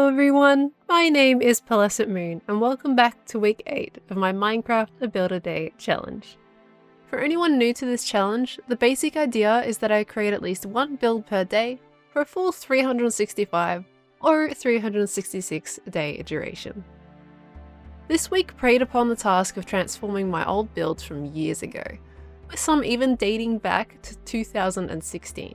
Hello everyone, my name is Pearlescent Moon and welcome back to week 8 of my Minecraft ABuildADay challenge. For anyone new to this challenge, the basic idea is that I create at least one build per day for a full 365 or 366 day duration. This week preyed upon the task of transforming my old builds from years ago, with some even dating back to 2016.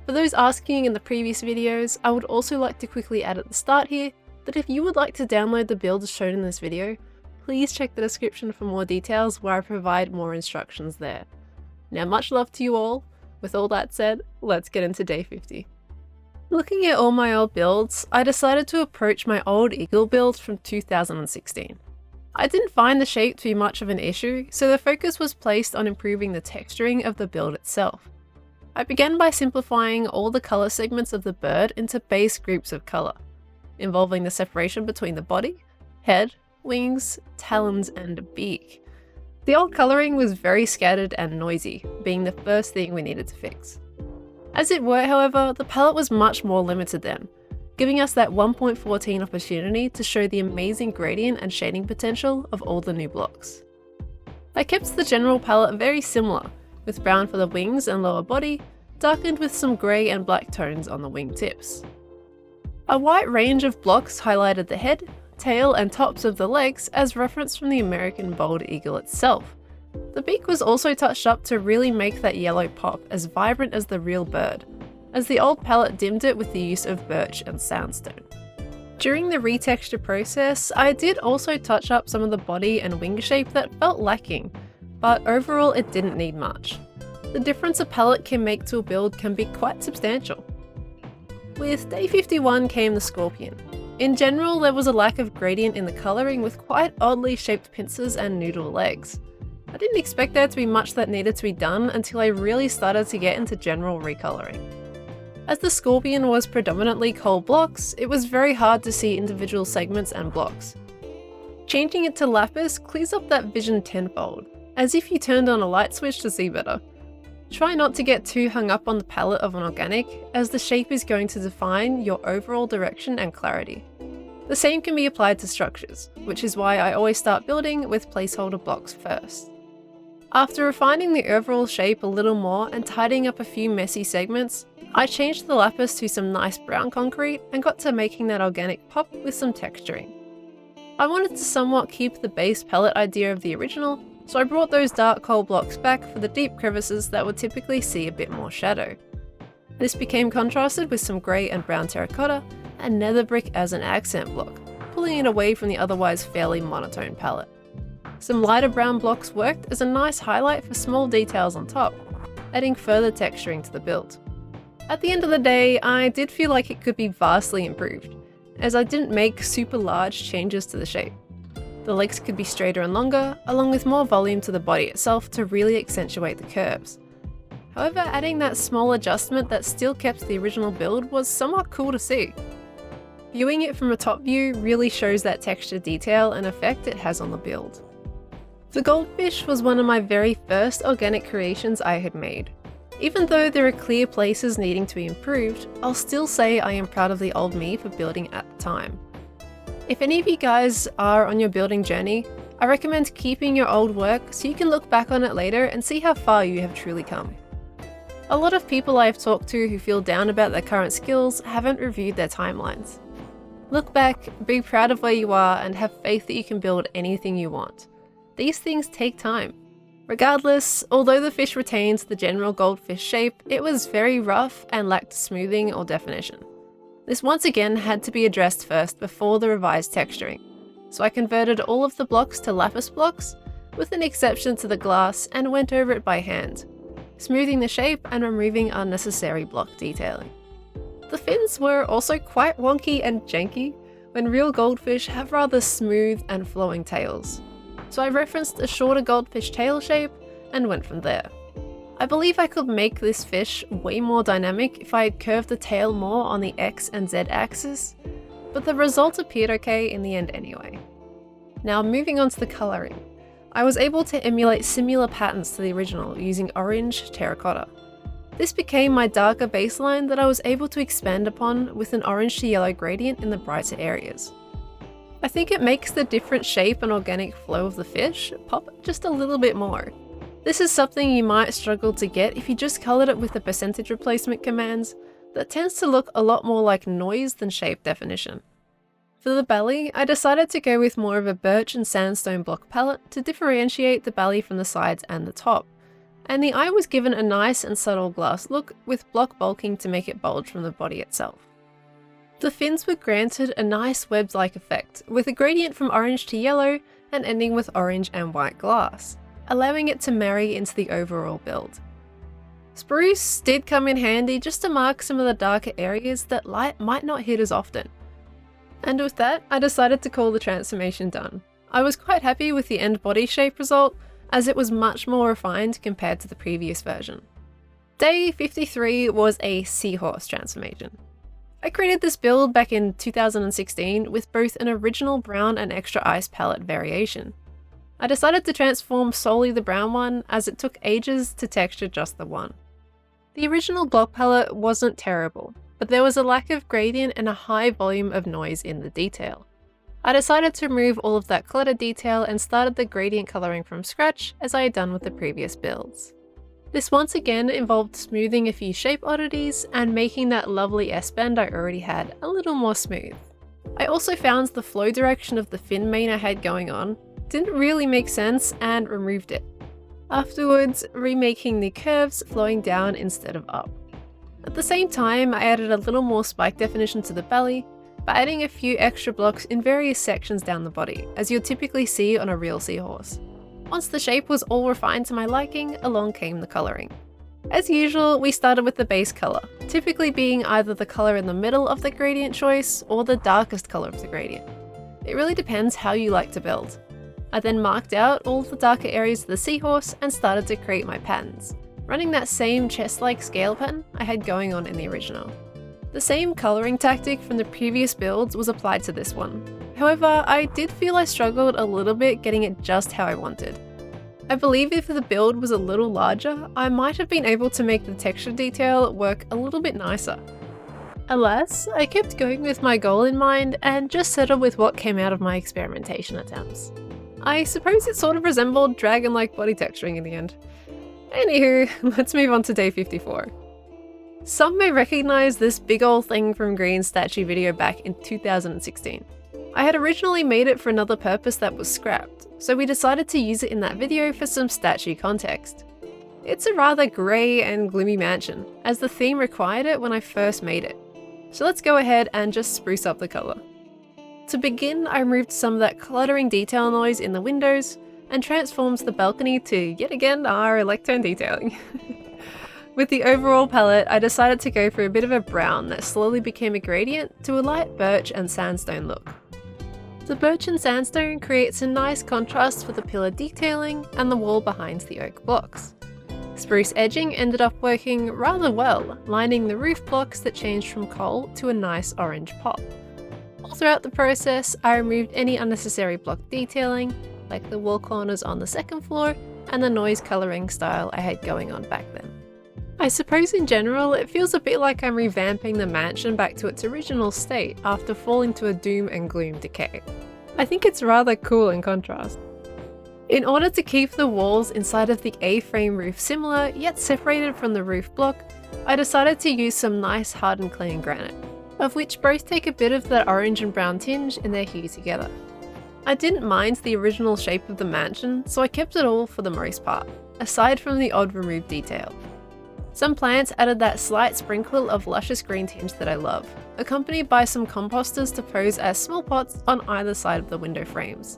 For those asking in the previous videos, I would also like to quickly add at the start here that if you would like to download the builds shown in this video, please check the description for more details where I provide more instructions there. Now much love to you all. With all that said, let's get into day 50. Looking at all my old builds, I decided to approach my old eagle build from 2016. I didn't find the shape to be much of an issue, so the focus was placed on improving the texturing of the build itself. I began by simplifying all the colour segments of the bird into base groups of colour, involving the separation between the body, head, wings, talons, and beak. The old colouring was very scattered and noisy, being the first thing we needed to fix. As it were, however, the palette was much more limited then, giving us that 1.14 opportunity to show the amazing gradient and shading potential of all the new blocks. I kept the general palette very similar, with brown for the wings and lower body, darkened with some grey and black tones on the wing tips. A wide range of blocks highlighted the head, tail and tops of the legs as referenced from the American bald eagle itself. The beak was also touched up to really make that yellow pop as vibrant as the real bird, as the old palette dimmed it with the use of birch and sandstone. During the retexture process, I did also touch up some of the body and wing shape that felt lacking, but overall it didn't need much. The difference a palette can make to a build can be quite substantial. With day 51 came the scorpion. In general, there was a lack of gradient in the colouring with quite oddly shaped pincers and noodle legs. I didn't expect there to be much that needed to be done until I really started to get into general recolouring. As the scorpion was predominantly coal blocks, it was very hard to see individual segments and blocks. Changing it to lapis clears up that vision tenfold, as if you turned on a light switch to see better. Try not to get too hung up on the palette of an organic, as the shape is going to define your overall direction and clarity. The same can be applied to structures, which is why I always start building with placeholder blocks first. After refining the overall shape a little more and tidying up a few messy segments, I changed the lapis to some nice brown concrete and got to making that organic pop with some texturing. I wanted to somewhat keep the base palette idea of the original, so I brought those dark coal blocks back for the deep crevices that would typically see a bit more shadow. This became contrasted with some grey and brown terracotta and nether brick as an accent block, pulling it away from the otherwise fairly monotone palette. Some lighter brown blocks worked as a nice highlight for small details on top, adding further texturing to the build. At the end of the day, I did feel like it could be vastly improved, as I didn't make super large changes to the shape. The legs could be straighter and longer, along with more volume to the body itself to really accentuate the curves. However, adding that small adjustment that still kept the original build was somewhat cool to see. Viewing it from a top view really shows that texture detail and effect it has on the build. The goldfish was one of my very first organic creations I had made. Even though there are clear places needing to be improved, I'll still say I am proud of the old me for building at the time. If any of you guys are on your building journey, I recommend keeping your old work so you can look back on it later and see how far you have truly come. A lot of people I have talked to who feel down about their current skills haven't reviewed their timelines. Look back, be proud of where you are, and have faith that you can build anything you want. These things take time. Regardless, although the fish retains the general goldfish shape, it was very rough and lacked smoothing or definition. This once again had to be addressed first before the revised texturing, so I converted all of the blocks to lapis blocks, with an exception to the glass, and went over it by hand, smoothing the shape and removing unnecessary block detailing. The fins were also quite wonky and janky, when real goldfish have rather smooth and flowing tails, so I referenced a shorter goldfish tail shape and went from there. I believe I could make this fish way more dynamic if I had curved the tail more on the X and Z axis, but the result appeared okay in the end anyway. Now moving on to the colouring. I was able to emulate similar patterns to the original using orange terracotta. This became my darker baseline that I was able to expand upon with an orange to yellow gradient in the brighter areas. I think it makes the different shape and organic flow of the fish pop just a little bit more. This is something you might struggle to get if you just colored it with the percentage replacement commands, that tends to look a lot more like noise than shape definition. For the belly, I decided to go with more of a birch and sandstone block palette to differentiate the belly from the sides and the top, and the eye was given a nice and subtle glass look with block bulking to make it bulge from the body itself. The fins were granted a nice web-like effect, with a gradient from orange to yellow and ending with orange and white glass, allowing it to marry into the overall build. Spruce did come in handy just to mark some of the darker areas that light might not hit as often. And with that, I decided to call the transformation done. I was quite happy with the end body shape result, as it was much more refined compared to the previous version. Day 53 was a Seahorse transformation. I created this build back in 2016 with both an original brown and extra ice palette variation. I decided to transform solely the brown one, as it took ages to texture just the one. The original block palette wasn't terrible, but there was a lack of gradient and a high volume of noise in the detail. I decided to remove all of that clutter detail and started the gradient coloring from scratch as I had done with the previous builds. This once again involved smoothing a few shape oddities and making that lovely S-bend I already had a little more smooth. I also found the flow direction of the fin mane I had going on didn't really make sense and removed it. Afterwards, remaking the curves flowing down instead of up. At the same time, I added a little more spike definition to the belly by adding a few extra blocks in various sections down the body, as you'll typically see on a real seahorse. Once the shape was all refined to my liking, along came the colouring. As usual, we started with the base colour, typically being either the colour in the middle of the gradient choice or the darkest colour of the gradient. It really depends how you like to build. I then marked out all of the darker areas of the seahorse and started to create my patterns, running that same chest-like scale pattern I had going on in the original. The same colouring tactic from the previous builds was applied to this one. However, I did feel I struggled a little bit getting it just how I wanted. I believe if the build was a little larger, I might have been able to make the texture detail work a little bit nicer. Alas, I kept going with my goal in mind and just settled with what came out of my experimentation attempts. I suppose it sort of resembled dragon-like body texturing in the end. Anywho, let's move on to day 54. Some may recognise this big ol' thing from Green's statue video back in 2016. I had originally made it for another purpose that was scrapped, so we decided to use it in that video for some statue context. It's a rather grey and gloomy mansion, as the theme required it when I first made it. So let's go ahead and just spruce up the colour. To begin, I removed some of that cluttering detail noise in the windows and transformed the balcony to, yet again, our electone detailing. With the overall palette, I decided to go for a bit of a brown that slowly became a gradient to a light birch and sandstone look. The birch and sandstone creates a nice contrast for the pillar detailing and the wall behind the oak blocks. Spruce edging ended up working rather well, lining the roof blocks that changed from coal to a nice orange pop. All throughout the process, I removed any unnecessary block detailing, like the wall corners on the second floor and the noise colouring style I had going on back then. I suppose in general, it feels a bit like I'm revamping the mansion back to its original state after falling to a doom and gloom decay. I think it's rather cool in contrast. In order to keep the walls inside of the A-frame roof similar, yet separated from the roof block, I decided to use some nice hardened clean granite, of which both take a bit of that orange and brown tinge in their hue together. I didn't mind the original shape of the mansion, so I kept it all for the most part, aside from the odd removed detail. Some plants added that slight sprinkle of luscious green tinge that I love, accompanied by some composters to pose as small pots on either side of the window frames.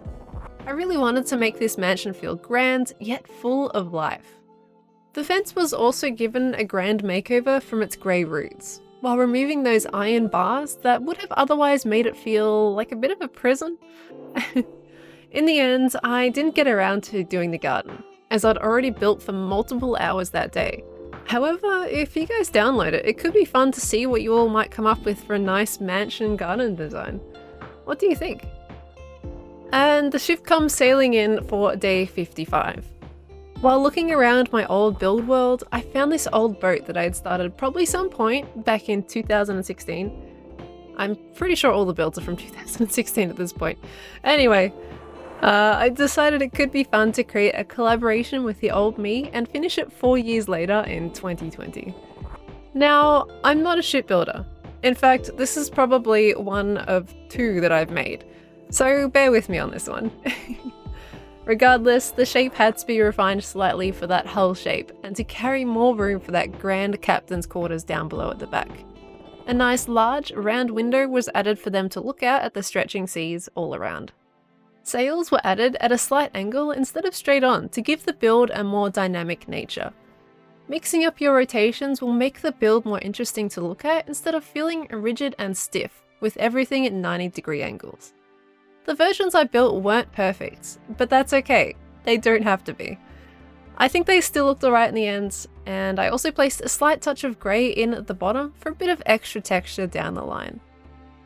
I really wanted to make this mansion feel grand, yet full of life. The fence was also given a grand makeover from its grey roots, while removing those iron bars that would have otherwise made it feel like a bit of a prison. In the end, I didn't get around to doing the garden, as I'd already built for multiple hours that day. However, if you guys download it, it could be fun to see what you all might come up with for a nice mansion garden design. What do you think? And the shift comes sailing in for day 55. While looking around my old build world, I found this old boat that I had started probably some point back in 2016. I'm pretty sure all the builds are from 2016 at this point. Anyway, I decided it could be fun to create a collaboration with the old me and finish it 4 years later in 2020. Now, I'm not a shipbuilder. In fact, this is probably one of 2 that I've made, so bear with me on this one. Regardless, the shape had to be refined slightly for that hull shape and to carry more room for that grand captain's quarters down below at the back. A nice large round window was added for them to look out at the stretching seas all around. Sails were added at a slight angle instead of straight on to give the build a more dynamic nature. Mixing up your rotations will make the build more interesting to look at instead of feeling rigid and stiff with everything at 90-degree angles. The versions I built weren't perfect, but that's okay, they don't have to be. I think they still looked alright in the end, and I also placed a slight touch of grey in at the bottom for a bit of extra texture down the line.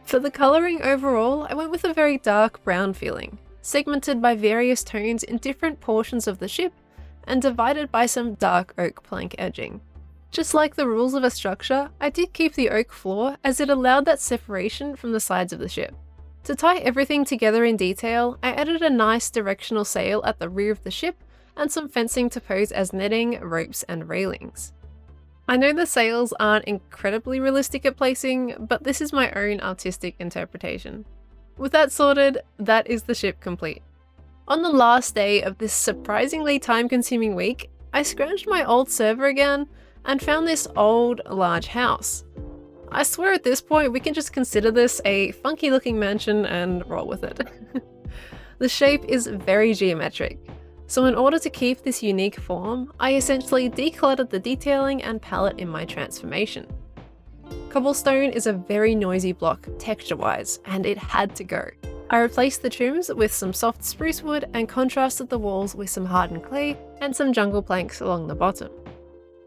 For the colouring overall, I went with a very dark brown feeling, segmented by various tones in different portions of the ship, and divided by some dark oak plank edging. Just like the rules of a structure, I did keep the oak floor as it allowed that separation from the sides of the ship. To tie everything together in detail, I added a nice directional sail at the rear of the ship and some fencing to pose as netting, ropes, and railings. I know the sails aren't incredibly realistic at placing, but this is my own artistic interpretation. With that sorted, that is the ship complete. On the last day of this surprisingly time-consuming week, I scrounged my old server again and found this old, large house. I swear at this point we can just consider this a funky looking mansion and roll with it. The shape is very geometric, so in order to keep this unique form, I essentially decluttered the detailing and palette in my transformation. Cobblestone is a very noisy block texture-wise, and it had to go. I replaced the trims with some soft spruce wood and contrasted the walls with some hardened clay and some jungle planks along the bottom.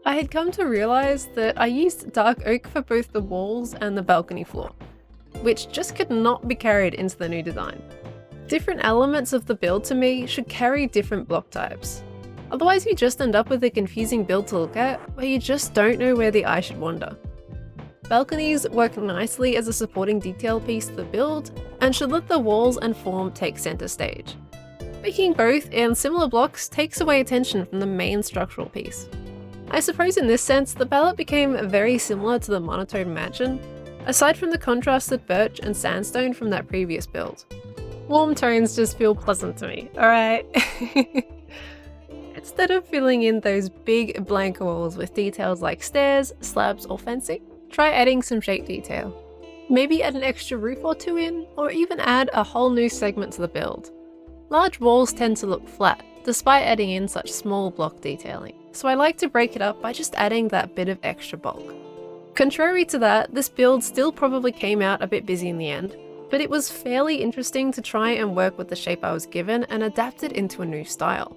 I had come to realise that I used dark oak for both the walls and the balcony floor, which just could not be carried into the new design. Different elements of the build to me should carry different block types. Otherwise you just end up with a confusing build to look at where you just don't know where the eye should wander. Balconies work nicely as a supporting detail piece to the build and should let the walls and form take centre stage. Making both in similar blocks takes away attention from the main structural piece. I suppose in this sense, the palette became very similar to the monotone mansion, aside from the contrasted birch and sandstone from that previous build. Warm tones just feel pleasant to me, alright? Instead of filling in those big blank walls with details like stairs, slabs, or fencing, try adding some shape detail. Maybe add an extra roof or 2 in, or even add a whole new segment to the build. Large walls tend to look flat, despite adding in such small block detailing, so I like to break it up by just adding that bit of extra bulk. Contrary to that, this build still probably came out a bit busy in the end, but it was fairly interesting to try and work with the shape I was given and adapt it into a new style.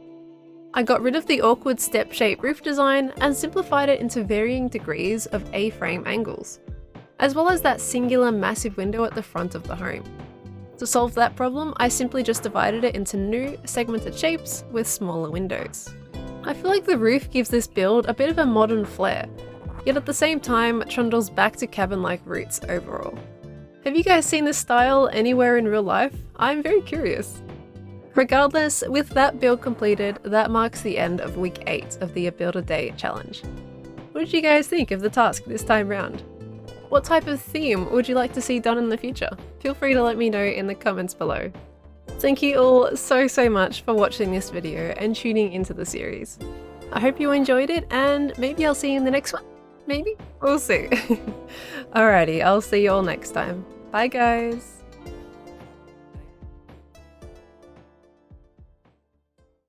I got rid of the awkward step-shaped roof design and simplified it into varying degrees of A-frame angles, as well as that singular massive window at the front of the home. To solve that problem, I simply just divided it into new, segmented shapes with smaller windows. I feel like the roof gives this build a bit of a modern flair, yet at the same time trundles back to cabin-like roots overall. Have you guys seen this style anywhere in real life? I'm very curious. Regardless, with that build completed, that marks the end of week 8 of the ABuildADay challenge. What did you guys think of the task this time round? What type of theme would you like to see done in the future? Feel free to let me know in the comments below. Thank you all so much for watching this video and tuning into the series. I hope you enjoyed it, and maybe I'll see you in the next one. Maybe? We'll see. Alrighty, I'll see you all next time. Bye guys!